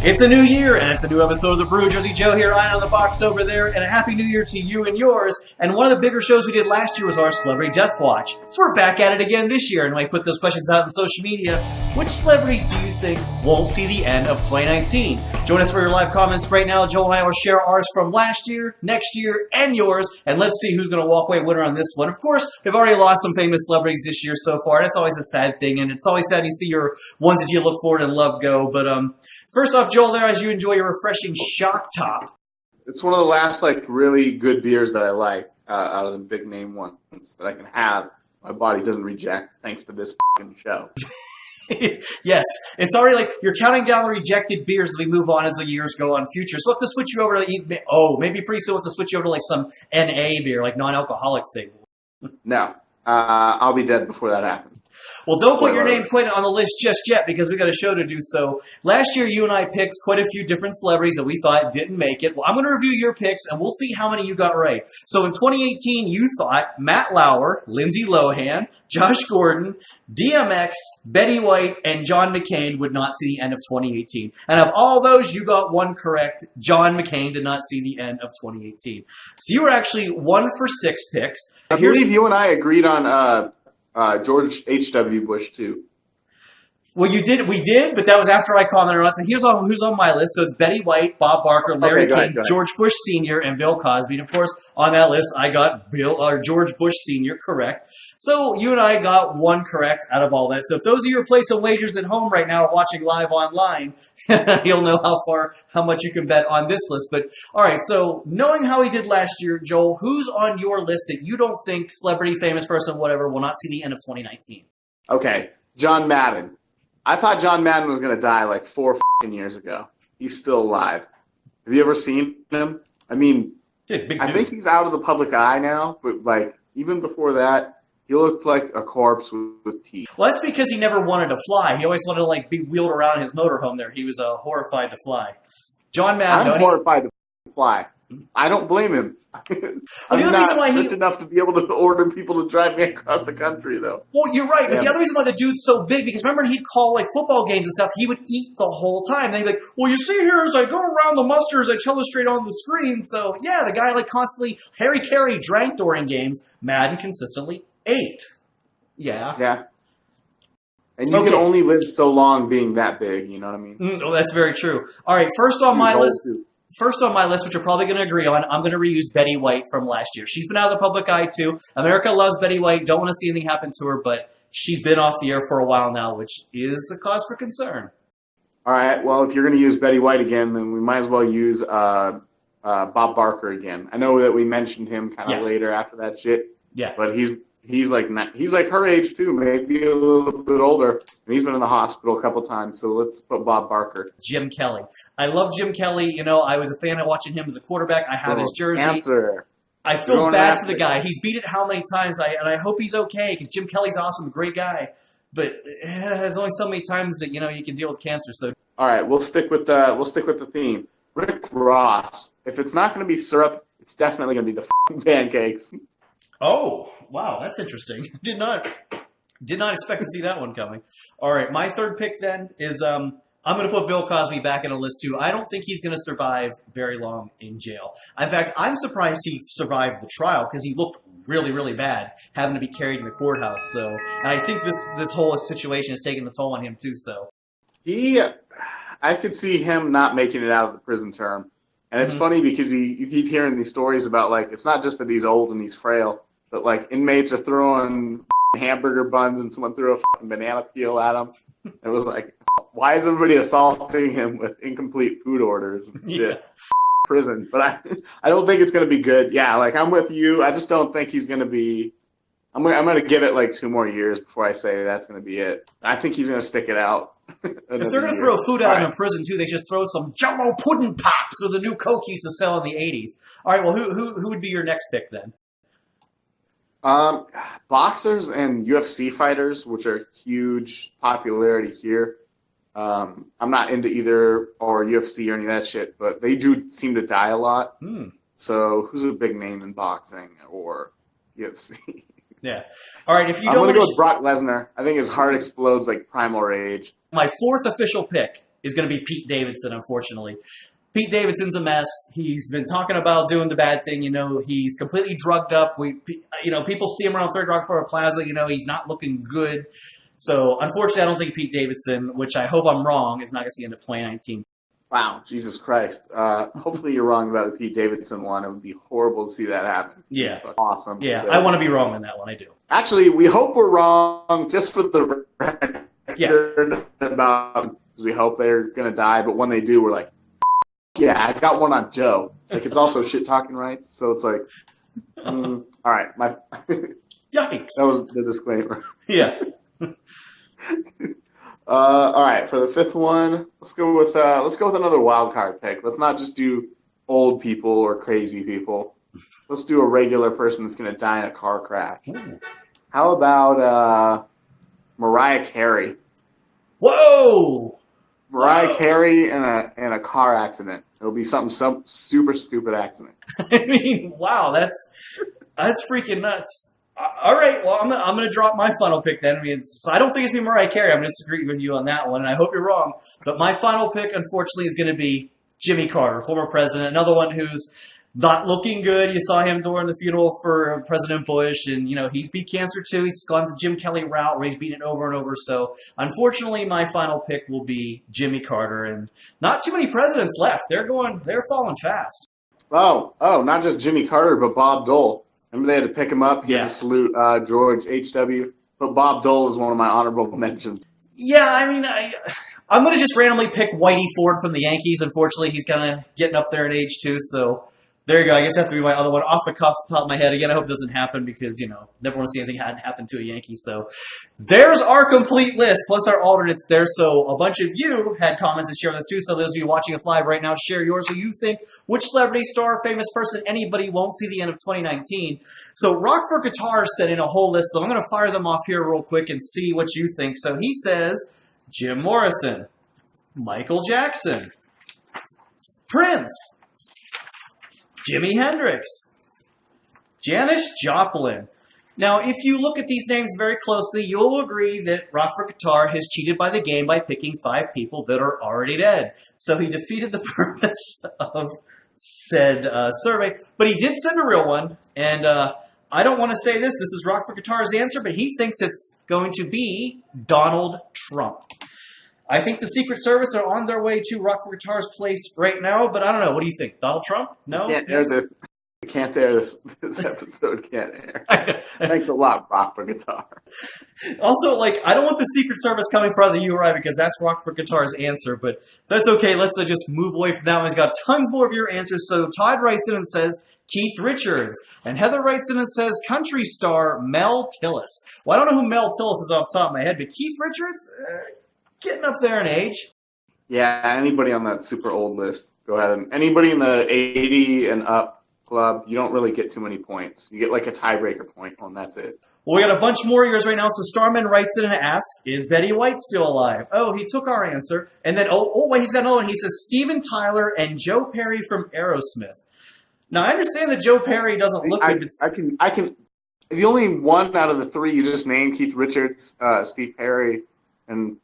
It's a new year, and it's a new episode of the Brew. Jersey Joe here, eye on the box over there, and a happy new year to you and yours. And one of the bigger shows we did last year was our Celebrity Death Watch. So we're back at it again this year, and I put those questions out on social media. Which celebrities do you think won't see the end of 2019? Join us for your live comments right now. Joe and I will share ours from last year, next year, and yours, and let's see who's going to walk away winner on this one. Of course, we've already lost some famous celebrities this year so far, and it's always a sad thing, and it's always sad to see your ones that you look forward and love go. But first off, Joel, there, as you enjoy your refreshing Shock Top. It's one of the last, really good beers that I like out of the big name ones that I can have. My body doesn't reject thanks to this fucking show. Yes, it's already you're counting down the rejected beers as we move on as the years go on future. So we'll have to switch you over to, maybe pretty soon we'll have to switch you over to some NA beer, non-alcoholic thing. No, I'll be dead before that happens. Well, don't put your name quite on the list just yet because we got a show to do so. Last year, you and I picked quite a few different celebrities that we thought didn't make it. Well, I'm going to review your picks, and we'll see how many you got right. So in 2018, you thought Matt Lauer, Lindsay Lohan, Josh Gordon, DMX, Betty White, and John McCain would not see the end of 2018. And of all those, you got one correct. John McCain did not see the end of 2018. So you were actually 1 for 6 picks. I believe you and I agreed on George H.W. Bush, too. Well, we did, but that was after I commented on it. So here's who's on my list. So it's Betty White, Bob Barker, Larry King, George Bush Sr., and Bill Cosby. And of course, on that list, I got George Bush Sr. correct. So you and I got one correct out of all that. So if those of you are placing wagers at home right now or watching live online, you'll know how much you can bet on this list. But all right, so knowing how he did last year, Joel, who's on your list that you don't think celebrity, famous person, whatever, will not see the end of 2019? Okay, John Madden. I thought John Madden was going to die 4 years ago. He's still alive. Have you ever seen him? I mean, I think he's out of the public eye now, but even before that, he looked like a corpse with teeth. Well, that's because he never wanted to fly. He always wanted to be wheeled around his motorhome there. He was horrified to fly. John Madden. I'm horrified to fly. I don't blame him. I'm not rich enough to be able to order people to drive me across the country, though. Well, you're right. But the other reason why the dude's so big, because remember he'd call football games and stuff, he would eat the whole time. Then he'd be like, well, you see here as I go around the muster as I tell it straight on the screen. So, yeah, the guy constantly, Mariah Carey drank during games. Madden consistently ate. Yeah. Yeah. And you can only live so long being that big, you know what I mean? Oh, that's very true. All right, first on my list, which you're probably going to agree on, I'm going to reuse Betty White from last year. She's been out of the public eye, too. America loves Betty White. Don't want to see anything happen to her, but she's been off the air for a while now, which is a cause for concern. All right, well, if you're going to use Betty White again, then we might as well use Bob Barker again. I know that we mentioned him kind of later after that shit. Yeah. But he's her age, too, maybe a little bit older. And he's been in the hospital a couple times, so let's put Bob Barker. Jim Kelly. I love Jim Kelly. I was a fan of watching him as a quarterback. I have his jersey. Cancer. I feel bad for the guy. He's beat it how many times, and I hope he's okay, because Jim Kelly's awesome, great guy. But there's only so many times that, you can deal with cancer. So all right, we'll stick with the theme. Rick Ross. If it's not going to be syrup, it's definitely going to be the f***ing pancakes. Oh, wow, that's interesting. Did not expect to see that one coming. All right, my third pick then is I'm going to put Bill Cosby back in a list too. I don't think he's going to survive very long in jail. In fact, I'm surprised he survived the trial because he looked really, really bad having to be carried in the courthouse. So, and I think this whole situation is taking the toll on him too. So, I could see him not making it out of the prison term. And it's funny because you keep hearing these stories about it's not just that he's old and he's frail, but inmates are throwing hamburger buns and someone threw a banana peel at him. It was why is everybody assaulting him with incomplete food orders? Yeah. Prison. But I don't think it's going to be good. Yeah, I'm with you. I just don't think he's going to be. I'm going to give it 2 more years before I say that's going to be it. I think he's going to stick it out. If they're going to throw food out in prison too, they should throw some Jell-O pudding pops or the new Coke used to sell in the 80s. All right, well, who would be your next pick then? Boxers and UFC fighters, which are huge popularity here. I'm not into either or UFC or any of that shit, but they do seem to die a lot. So who's a big name in boxing or UFC? Yeah. All right, if you I'm going to go with Brock Lesnar. I think his heart explodes like Primal Rage. My fourth official pick is going to be Pete Davidson, unfortunately. Pete Davidson's a mess. He's been talking about doing the bad thing. He's completely drugged up. People see him around Third Rockefeller Plaza. He's not looking good. So, unfortunately, I don't think Pete Davidson, which I hope I'm wrong, is not going to see the end of 2019. Wow, Jesus Christ. Hopefully you're wrong about the Pete Davidson one. It would be horrible to see that happen. Yeah. Awesome. Yeah, I want to be wrong on that one. I do. Actually, we hope we're wrong just for the record about because we hope they're going to die. But when they do, we're like, yeah, I got one on Joe. It's also shit-talking rights. So it's like, all right. Yikes. That was the disclaimer. Yeah. All right, for the fifth one, let's go with another wild card pick. Let's not just do old people or crazy people. Let's do a regular person that's going to die in a car crash. Ooh. How about Mariah Carey? Whoa! Mariah Carey in a car accident. It'll be some super stupid accident. I mean, wow, that's freaking nuts. All right, well, I'm gonna drop my final pick then. I don't think it's gonna be Mariah Carey. I'm gonna disagree with you on that one, and I hope you're wrong. But my final pick, unfortunately, is gonna be Jimmy Carter, former president, another one who's not looking good. You saw him during the funeral for President Bush, and he's beat cancer too. He's gone the Jim Kelly route where he's beaten it over and over. So, unfortunately, my final pick will be Jimmy Carter, and not too many presidents left. They're falling fast. Oh, not just Jimmy Carter, but Bob Dole. Remember they had to pick him up? He had to salute George H.W. But Bob Dole is one of my honorable mentions. Yeah, I mean, I'm going to just randomly pick Whitey Ford from the Yankees. Unfortunately, he's kind of getting up there in age too. So there you go. I guess that have to be my other one off the cuff, top of my head. Again, I hope it doesn't happen because, never want to see anything happen to a Yankee. So there's our complete list, plus our alternates there. So a bunch of you had comments to share with us too. So those of you watching us live right now, share yours. So you think which celebrity, star, famous person, anybody won't see the end of 2019. So Rockford Guitar sent in a whole list. So I'm going to fire them off here real quick and see what you think. So he says Jim Morrison, Michael Jackson, Prince, Jimi Hendrix, Janis Joplin. Now, if you look at these names very closely, you'll agree that Rockford Guitar has cheated by the game by picking 5 people that are already dead. So he defeated the purpose of said survey. But he did send a real one, and I don't want to say this. This is Rockford Guitar's answer, but he thinks it's going to be Donald Trump. I think the Secret Service are on their way to Rockford Guitar's place right now, but I don't know. What do you think? Donald Trump? No? Can't air this episode. Can't air. Thanks a lot, Rockford Guitar. Also, I don't want the Secret Service coming for the URI because that's Rockford Guitar's answer, but that's okay. Let's just move away from that one. He's got tons more of your answers. So Todd writes in and says Keith Richards, and Heather writes in and says country star Mel Tillis. Well, I don't know who Mel Tillis is off the top of my head, but Keith Richards, getting up there in age. Yeah, anybody on that super old list, go ahead. And anybody in the 80 and up club, you don't really get too many points. You get a tiebreaker point, and that's it. Well, we got a bunch more of yours right now. So Starman writes in and asks, is Betty White still alive? Oh, he took our answer. And then, wait, he's got another one. He says Steven Tyler and Joe Perry from Aerosmith. Now, I understand that Joe Perry doesn't look good. I can. The only one out of the 3 you just named, Keith Richards, Steve Perry, and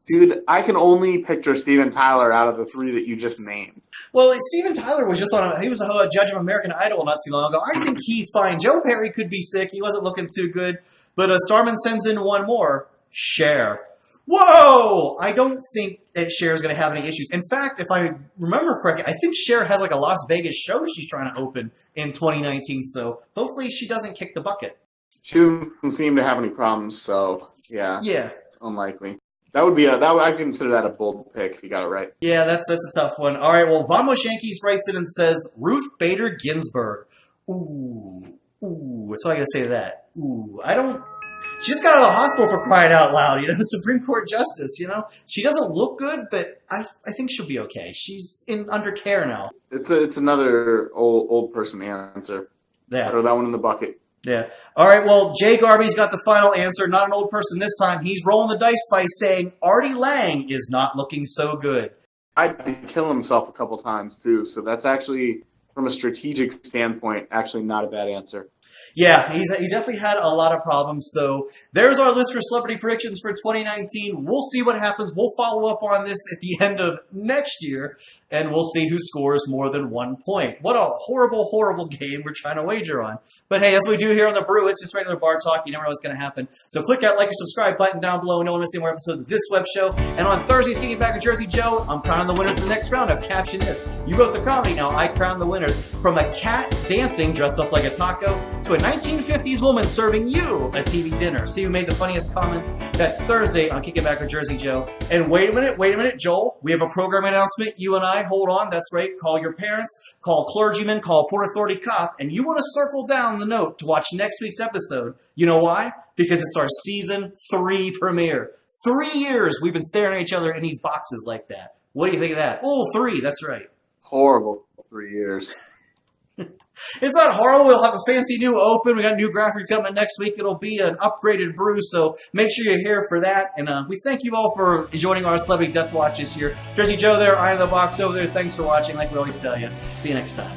dude, I can only picture Steven Tyler out of the 3 that you just named. Well, Steven Tyler was just he was a judge of American Idol not too long ago. I think he's fine. Joe Perry could be sick. He wasn't looking too good. But Starman sends in one more. Cher. Whoa! I don't think that Cher is going to have any issues. In fact, if I remember correctly, I think Cher has a Las Vegas show she's trying to open in 2019. So hopefully she doesn't kick the bucket. She doesn't seem to have any problems. So yeah, it's unlikely. I'd consider that a bold pick if you got it right. Yeah, that's a tough one. All right, well, Vamos Yankees writes in and says Ruth Bader Ginsburg. Ooh, what's all I gotta say to that? She just got out of the hospital for crying out loud. Supreme Court justice. She doesn't look good, but I think she'll be okay. She's under care now. It's another old person answer. Yeah, throw that one in the bucket. Yeah. All right, well, Jay Garby's got the final answer. Not an old person this time. He's rolling the dice by saying Artie Lang is not looking so good. I did kill himself a couple times, too. So that's actually, from a strategic standpoint, actually not a bad answer. Yeah, he's definitely had a lot of problems. So there's our list for celebrity predictions for 2019. We'll see what happens. We'll follow up on this at the end of next year, and we'll see who scores more than 1 point. What a horrible, horrible game we're trying to wager on. But hey, as we do here on The Brew, it's just regular bar talk. You never know what's going to happen. So click that like or subscribe button down below and don't miss any more episodes of this web show. And on Thursdays, kicking back with Jersey Joe, I'm crowning the winners of the next round of Caption This. You wrote the comedy, now I crown the winners. From a cat dancing dressed up like a taco to a 1950s woman serving you a TV dinner. See who made the funniest comments? That's Thursday on Kicking Back with Jersey Joe. And wait a minute, Joel. We have a program announcement. You and I, hold on. That's right. Call your parents, call clergymen, call Port Authority cop, and you want to circle down the note to watch next week's episode. You know why? Because it's our season 3 premiere. 3 years we've been staring at each other in these boxes like that. What do you think of that? Oh, 3. That's right. Horrible 3 years. It's not horrible. We'll have a fancy new open. We got new graphics coming next week. It'll be an upgraded brew, so make sure you're here for that. And we thank you all for joining our Celebrity Death Watch this year. Jersey Joe there, Eye in the Box over there. Thanks for watching. Like we always tell you, see you next time.